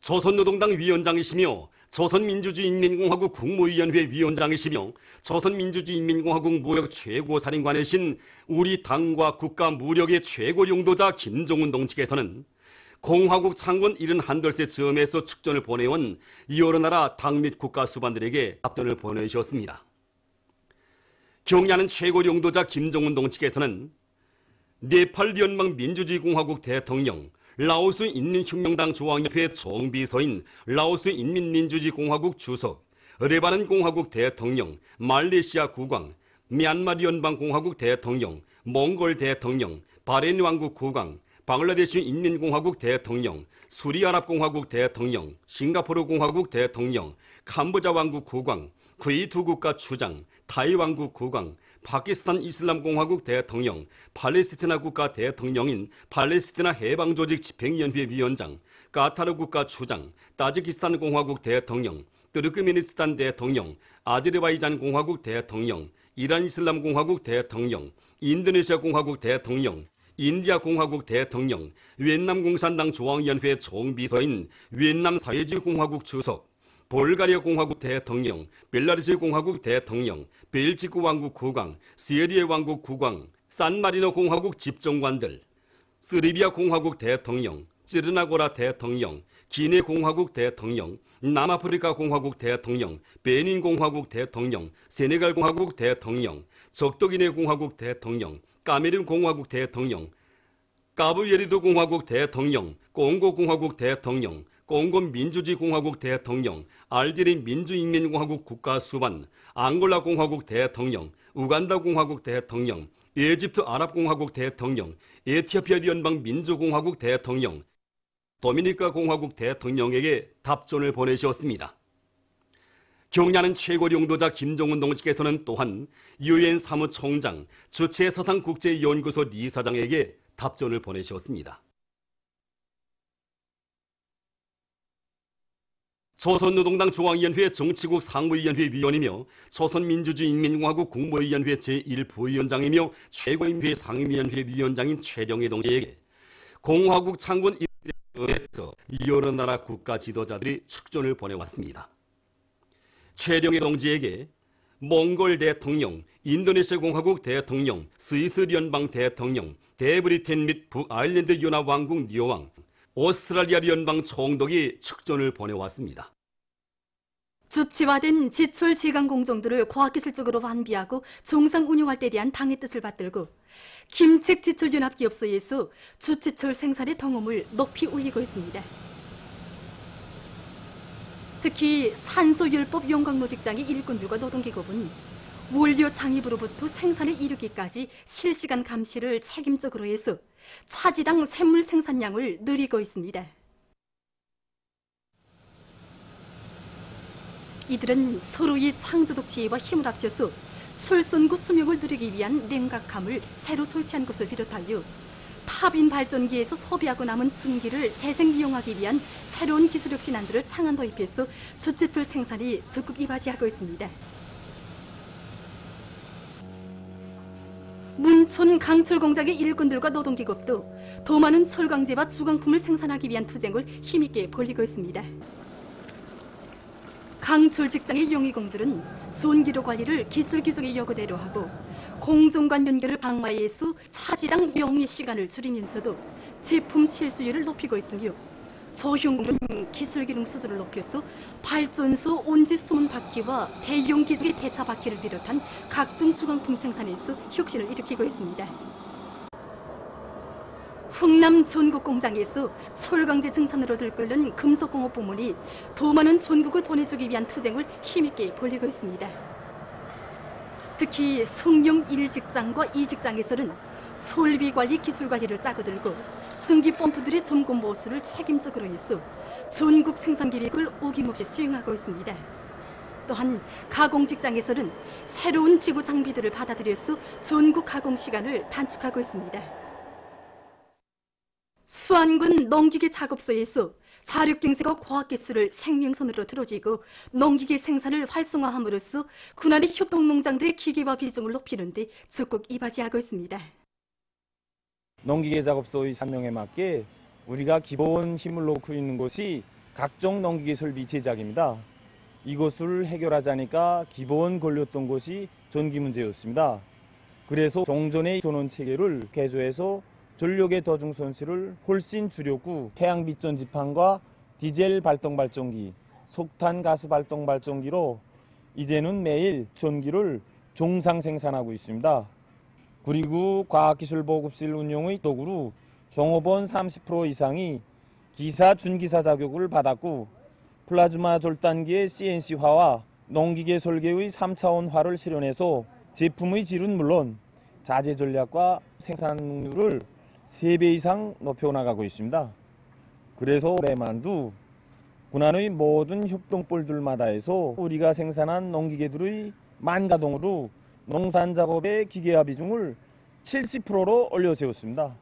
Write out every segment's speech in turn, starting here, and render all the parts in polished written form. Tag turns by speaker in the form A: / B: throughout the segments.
A: 조선노동당 위원장이시며 조선민주주의인민공화국 국무위원회 위원장이시며 조선민주주의인민공화국 무역 최고사령관이신 우리 당과 국가 무력의 최고 용도자 김정은 동지께서는 공화국 창건 71돌세 즈음에서 축전을 보내온 여러 나라 당 및 국가 수반들에게 답변을 보내주셨습니다. 경의하는 최고 용도자 김정은 동지께서는 네팔 연방민주주의공화국 대통령, 라오스 인민혁명당 중앙협회 총비서인, 라오스 인민민주주의공화국 주석, 레바논 공화국 대통령, 말레이시아 국왕, 미얀마 연방공화국 대통령, 몽골 대통령, 바레인 왕국 국왕, 방글라데시 인민공화국 대통령, 수리아랍공화국 대통령, 싱가포르 공화국 대통령, 캄보자 왕국 국왕, 쿠웨이트 국가 추장, 타이 왕국 국왕, 파키스탄 이슬람공화국 대통령, 팔레스티나 국가 대통령인 팔레스티나 해방조직 집행위원회 위원장, 카타르 국가 추장, 타지키스탄 공화국 대통령, 트르크메니스탄 대통령, 아제르바이잔 공화국 대통령, 이란 이슬람 공화국 대통령, 인도네시아 공화국 대통령, 인디아 공화국 대통령, 위엔남 공산당 중앙위원회 총비서인 위엔남 사회주의 공화국 주석, 볼가리아 공화국 대통령, 벨라루스 공화국 대통령, 벨지크 왕국 국왕, 스웨디의 왕국 국왕, 산마리노 공화국 집정관들, 스리비아 공화국 대통령, 찌르나고라 대통령, 기네 공화국 대통령, 남아프리카 공화국 대통령, 베닌 공화국 대통령, 세네갈 공화국 대통령, 적도기네 공화국 대통령, 카메룬 공화국 대통령, 카브베르데 공화국 대통령, 콩고 공화국 대통령, 콩고 민주주의 공화국 대통령, 알제리 민주인민공화국 국가수반, 앙골라 공화국 대통령, 우간다 공화국 대통령, 이집트 아랍공화국 대통령, 에티오피아 연방 민주공화국 대통령, 도미니카 공화국 대통령에게 답존을 보내주었습니다. 경의하는 최고 용도자 김정은 동지께서는 또한 유엔 사무총장, 주체서상국제연구소 리 사장에게 답존을 보내주었습니다. 조선노동당 중앙위원회 정치국 상무위원회 위원이며 조선민주주의인민공화국 국무위원회 제1부위원장이며 최고인회 상임위원회 위원장인 최령해 동지에게 공화국 창건 1대에서 여러 나라 국가 지도자들이 축전을 보내왔습니다. 최령해 동지에게 몽골 대통령, 인도네시아 공화국 대통령, 스위스 연방 대통령, 대브리텐 및 북아일랜드 연합왕국 리오왕, 오스트랄리아 연방 총독이 축전을 보내왔습니다.
B: 주체화된 지출 재강 공정들을 과학기술적으로 완비하고 정상 운영할 때 대한 당의 뜻을 받들고 김책 지출 연합기업소에서 주체철 생산의 덩음을 높이 올리고 있습니다. 특히 산소율법 용광로 직장의 일꾼들과 노동기업은 원료 장입으로부터 생산에 이르기까지 실시간 감시를 책임적으로 해서 차지당 쇳물 생산량을 늘리고 있습니다. 이들은 서로의 창조적 지혜와 힘을 합쳐서 출선구 수명을 누리기 위한 냉각함을 새로 설치한 것을 비롯하여 타빈 발전기에서 소비하고 남은 증기를 재생이용하기 위한 새로운 기술력 신안들을 창안 도입해서 주체철 생산이 적극 이바지하고 있습니다. 문촌 강철 공장의 일꾼들과 노동기업도 더 많은 철강제와 주강품을 생산하기 위한 투쟁을 힘있게 벌이고 있습니다. 강철 직장의 용의공들은 손기로 관리를 기술 규정의 요구대로 하고 공정관 연결을 방마해서 차지당 영위 시간을 줄이면서도 제품 실수율을 높이고 있으며 저형공은 기술 기능 수준을 높여서 발전소 온지 수문 바퀴와 대용 기종의 대차 바퀴를 비롯한 각종 주강품 생산에서 혁신을 일으키고 있습니다. 흥남 전국공장에서 철강제 증산으로 들끓는 금속공업 부문이 더 많은 전국을 보내주기 위한 투쟁을 힘있게 벌이고 있습니다. 특히 성령 1직장과 2직장에서는 설비 관리, 기술 관리를 짜고들고 증기 펌프들의 점검 보수를 책임적으로 해서 전국 생산 계획을 어김없이 수행하고 있습니다. 또한 가공 직장에서는 새로운 지구 장비들을 받아들여서 전국 가공 시간을 단축하고 있습니다. 수안군 농기계 작업소에서 자력갱생과 과학기술을 생명선으로 들어지고 농기계 생산을 활성화함으로써 군안의 협동농장들의 기계화 비중을 높이는 데 적극 이바지하고 있습니다.
C: 농기계 작업소의 사명에 맞게 우리가 기본 힘을 놓고 있는 곳이 각종 농기계 설비 제작입니다. 이것을 해결하자니까 기본 걸렸던 것이 전기 문제였습니다. 그래서 종전의 전원 체계를 개조해서 전력의 더중 손실을 훨씬 줄였고 태양빛 전지판과 디젤 발동 발전기, 석탄 가스 발동 발전기로 이제는 매일 전기를 정상 생산하고 있습니다. 그리고 과학기술보급실 운영의 덕으로 종업원 30% 이상이 기사, 준기사 자격을 받았고 플라즈마 절단기의 CNC화와 농기계 설계의 3차원화를 실현해서 제품의 질은 물론 자재 전략과 생산 능률을 3배 이상 높여나가고 있습니다. 그래서 올해만도 군안의 모든 협동볼들마다 해서 우리가 생산한 농기계들의 만가동으로 농산작업의 기계화 비중을 70%로 올려세웠습니다.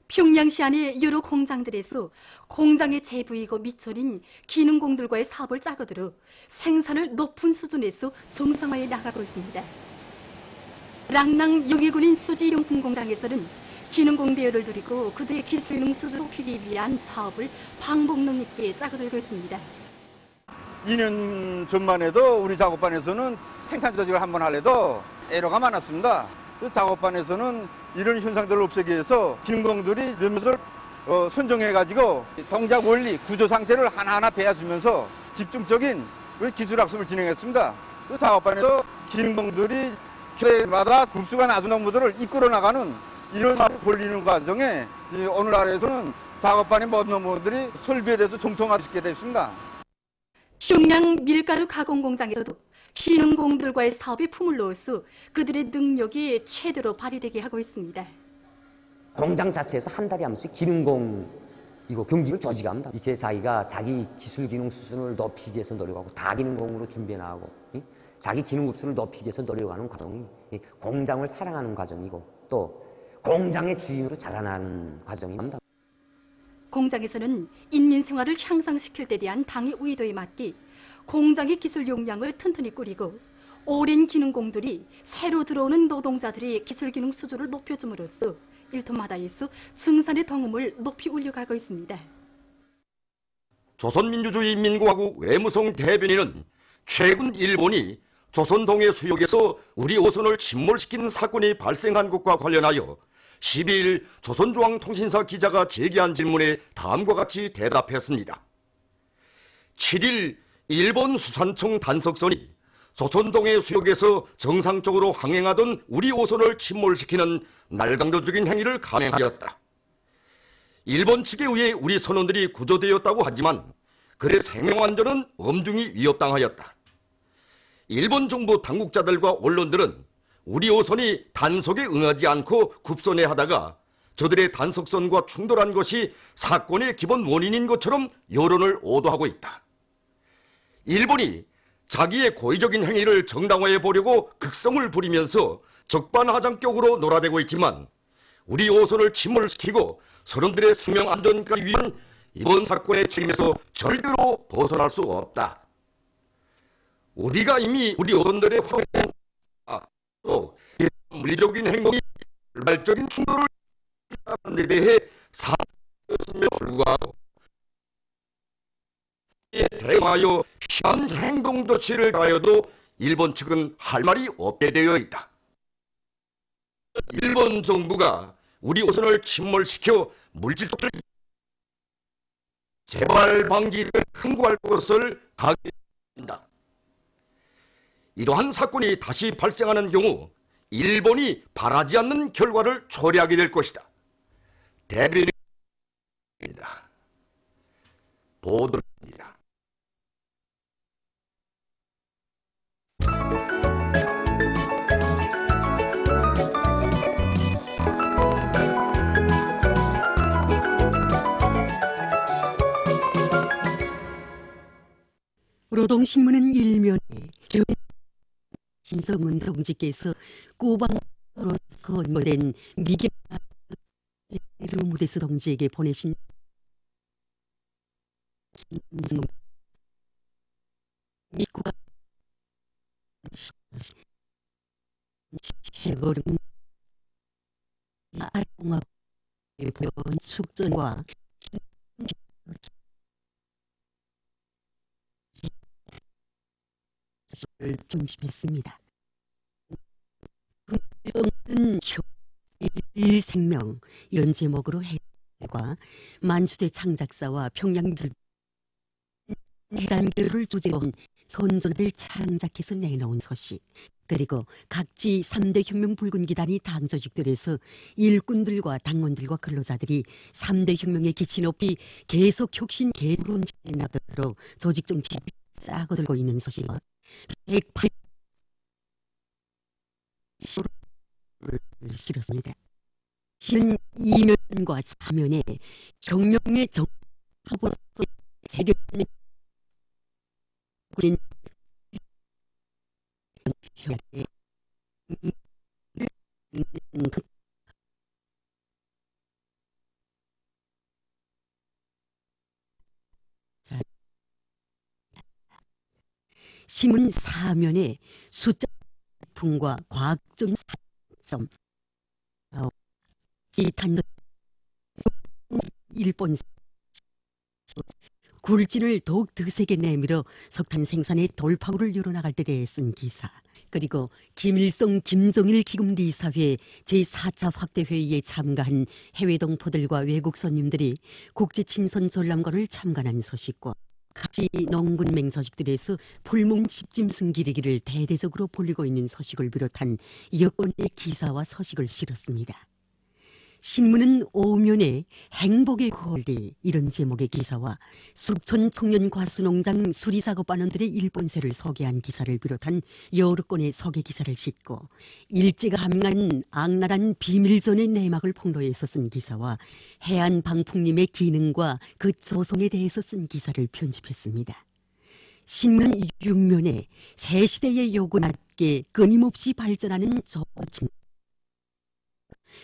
B: 평양시 안의 여러 공장들에서 공장의 제부이고 미천인 기능공들과의 사업을 짜고들어 생산을 높은 수준에서 정상화해 나가고 있습니다. 랑낭 영해군인 수지용품 공장에서는 기능공 대열을 두리고 그들의 기술능 수준을 높이기 위한 사업을 방법론 있게 짜고들고 있습니다.
D: 2년 전만 해도 우리 작업반에서는 생산 조직을 한번 하려도 애로가 많았습니다. 그 작업반에서는 이런 현상들을 없애기 위해서 기능공들이 몇몇을 선정해가지고 동작 원리, 구조 상태를 하나하나 배워주면서 집중적인 기술 학습을 진행했습니다. 그 작업반에서 기능공들이 주마다 급수가 낮은 업무들을 이끌어 나가는 이런 벌리는 과정에 오늘날에서는 작업반의 모든 업무들이 설비에 대해서 정통화시키게 됐습니다.
B: 평양 밀가루 가공 공장에서도 기능공들과의 사업에 품을 넣어서 그들의 능력이 최대로 발휘되게 하고 있습니다.
E: 공장 자체에서 한 달에 한 번씩 기능공 경기를 조직합니다. 이렇게 자기가 자기 기술 기능 수준을 높이기 위해서 노력하고 다기능공으로 준비해 나가고 자기 기능 급수를 높이기 위해서 노력하는 과정이 공장을 사랑하는 과정이고 또 공장의 주인으로 자라나는 과정입니다.
B: 공장에서는 인민 생활을 향상시킬 데 대한 당의 의도에 맞게 공장의 기술 역량을 튼튼히 꾸리고 오랜 기능공들이 새로 들어오는 노동자들의 기술 기능 수준을 높여줌으로써 일터마다에서 증산의 덩음을 높이 올려가고 있습니다.
A: 조선민주주의인민공화국 외무성 대변인은 최근 일본이 조선동해 수역에서 우리 오선을 침몰시킨 사건이 발생한 것과 관련하여 12일 조선중앙통신사 기자가 제기한 질문에 다음과 같이 대답했습니다. 7일 일본 수산청 단속선이 조선동해 수역에서 정상적으로 항행하던 우리 오선을 침몰시키는 날강도적인 행위를 감행하였다. 일본 측에 의해 우리 선원들이 구조되었다고 하지만 그의 생명안전은 엄중히 위협당하였다. 일본 정부 당국자들과 언론들은 우리 오선이 단속에 응하지 않고 급선회하다가 저들의 단속선과 충돌한 것이 사건의 기본 원인인 것처럼 여론을 오도하고 있다. 일본이 자기의 고의적인 행위를 정당화해 보려고 극성을 부리면서 적반하장격으로 놀아대고 있지만 우리 오선을 침몰시키고 선원들의 생명 안전까지 위한 이번 사건의 책임에서 절대로 벗어날 수 없다. 우리가 이미 우리 오선들의 활동에 또 물리적인 행동이 불발적인 충돌을 하는 데 대해 사과했음에도 불구하고 이에 대응하여 필요한 행동 조치를 가하여도 일본 측은 할 말이 없게 되어 있다. 일본 정부가 우리 오선을 침몰시켜 물질적으로 재발 방지를 강구할 것을 강조한다. 이러한 사건이 다시 발생하는 경우 일본이 바라지 않는 결과를 초래하게 될 것이다. 대변인입니다. 보도입니다.
F: 노동신문은 일면에 김성문 동지께서 꼬방으로 선고된 미개 루무데스 동지에게 보내신 김승문 미국가 최고름 아공화국의 보여온 축전과 편집했습니다. 은 일생명 이런 제목으로 해과 만주대 창작사와 평양절 해란교를 주제로 선전을 창작해서 내놓은 서식, 그리고 각지 3대 혁명 붉은기단이 당 조직들에서 일꾼들과 당원들과 근로자들이 3대 혁명의 기치 높이 계속 혁신 개론에 나도록 조직 정치 싸고 들고 있는 서식과 108을 실었습니다. 실은 2면과 4면에 혁명의 정합으로서 세계의 우린 신문 4면에 숫자 풍과 과학적인 사점 지탄도 일본 굴진을 더욱 드세게 내밀어 석탄 생산의 돌파구를 열어나갈 때 대해 쓴 기사, 그리고 김일성 김정일 기금리 이사회 제4차 확대회의에 참가한 해외 동포들과 외국 손님들이 국제친선 전람관을 참관한 소식과 각지 농군 맹서식들에서 풀몽 집짐승 기르기를 대대적으로 벌이고 있는 소식을 비롯한 여건의 기사와 서식을 실었습니다. 신문은 5면에 행복의 권리 이런 제목의 기사와 숙천 청년 과수농장 수리작업반원들의 일본세를 소개한 기사를 비롯한 여러 건의 소개 기사를 싣고 일제가 함양한 악랄한 비밀전의 내막을 폭로해서 쓴 기사와 해안 방풍림의 기능과 그 조성에 대해서 쓴 기사를 편집했습니다. 신문 6면에 새 시대의 요구 낮게 끊임없이 발전하는 조친,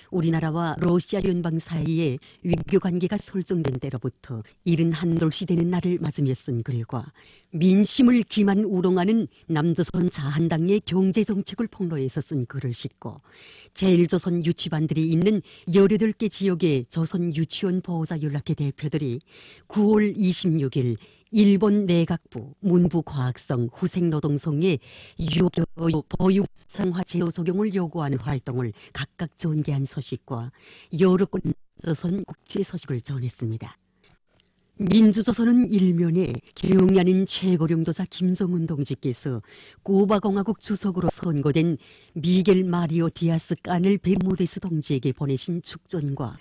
F: 우리나라와 러시아 연방 사이에 외교 관계가 설정된 때로부터 71돌시 되는 날을 맞으며 쓴 글과 민심을 기만 우롱하는 남조선 자한당의 경제정책을 폭로해서 쓴 글을 싣고 제일조선 유치반들이 있는 18개 지역의 조선 유치원 보호자 연락회 대표들이 9월 26일 일본 내각부 문부과학성 후생노동성의 유교 보육상화 제도 적용을 요구하는 활동을 각각 전개한 소식과 여러 건 조선 국제 소식을 전했습니다. 민주조선은 일면에 경야는 최고령도자 김정은 동지께서 쿠바공화국 주석으로 선고된 미겔 마리오 디아스 까넬 베르무데스 동지에게 보내신 축전과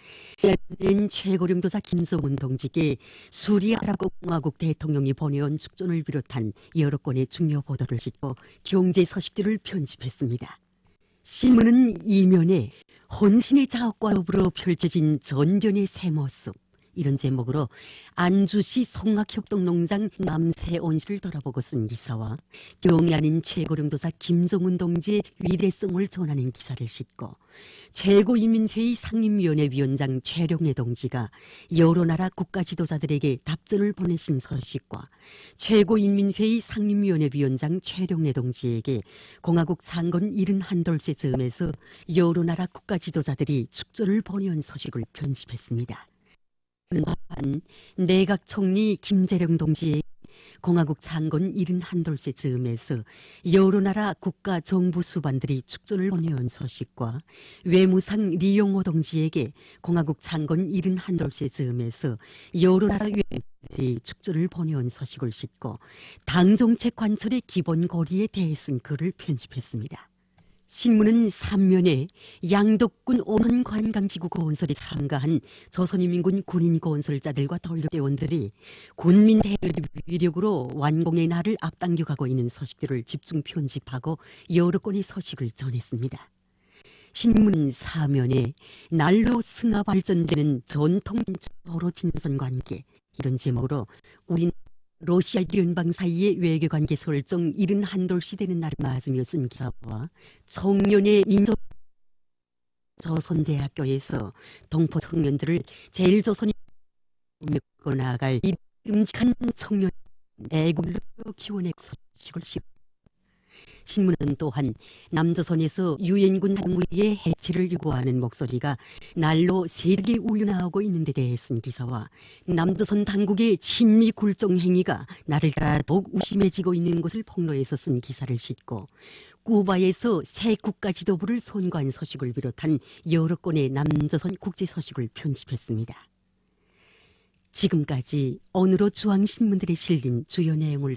F: 최고령도자 김정은 동지께 수리아랍공화국 대통령이 보내온 축전을 비롯한 여러 건의 중요 보도를 싣고 경제 소식들을 편집했습니다. 신문은 이면에 혼신의 자업과 더불어 펼쳐진 전변의 새 모습 이런 제목으로 안주시 송악협동농장 남새온시를 돌아보고 쓴 기사와 경야는 최고령도사 김정은 동지의 위대성을 전하는 기사를 싣고 최고인민회의 상임위원회 위원장 최룡해 동지가 여러 나라 국가 지도자들에게 답전을 보내신 소식과 최고인민회의 상임위원회 위원장 최룡해 동지에게 공화국 창건 71돌째 즈음에서 여러 나라 국가 지도자들이 축전을 보내온 소식을 편집했습니다. 내각 총리 김재룡 동지의 공화국 창건 71돌째 즈음에서 여러 나라 국가 정부 수반들이 축전을 보내온 소식과 외무상 리용호 동지에게 공화국 창건 71돌째 즈음에서 여러 나라 위원들이 축전을 보내온 소식을 싣고 당정책 관철의 기본 고리에 대해 쓴 글을 편집했습니다. 신문은 3면에 양덕군 오는 관광지구 건설에 참가한 조선인민군 군인 건설자들과 덜력대원들이 군민 대립 위력으로 완공의 날을 앞당겨가고 있는 소식들을 집중 편집하고 여러 건의 소식을 전했습니다. 신문 4면에 날로 승하 발전되는 전통 서로 진선 관계 이런 제목으로 우린 러시아 연방 사이의 외교관계 설정 71돌시 되는 날을 맞으며 쓴 기사와 청년의 민족 조선대학교에서 동포 청년들을 제일조선이 메꿔 나갈 이 끔찍한 청년 애국로 기원의 소식을 싣고 신문은 또한 남조선에서 유엔군 장무의 해체를 요구하는 목소리가 날로 세게 울려나오고 있는 데 대해 쓴 기사와 남조선 당국의 친미 굴종 행위가 날을 따라 더욱 우심해지고 있는 것을 폭로해서 쓴 기사를 싣고 쿠바에서 새 국가지도부를 선고한 소식을 비롯한 여러 건의 남조선 국제 소식을 편집했습니다. 지금까지 어느로 중앙신문들에 실린 주요 내용을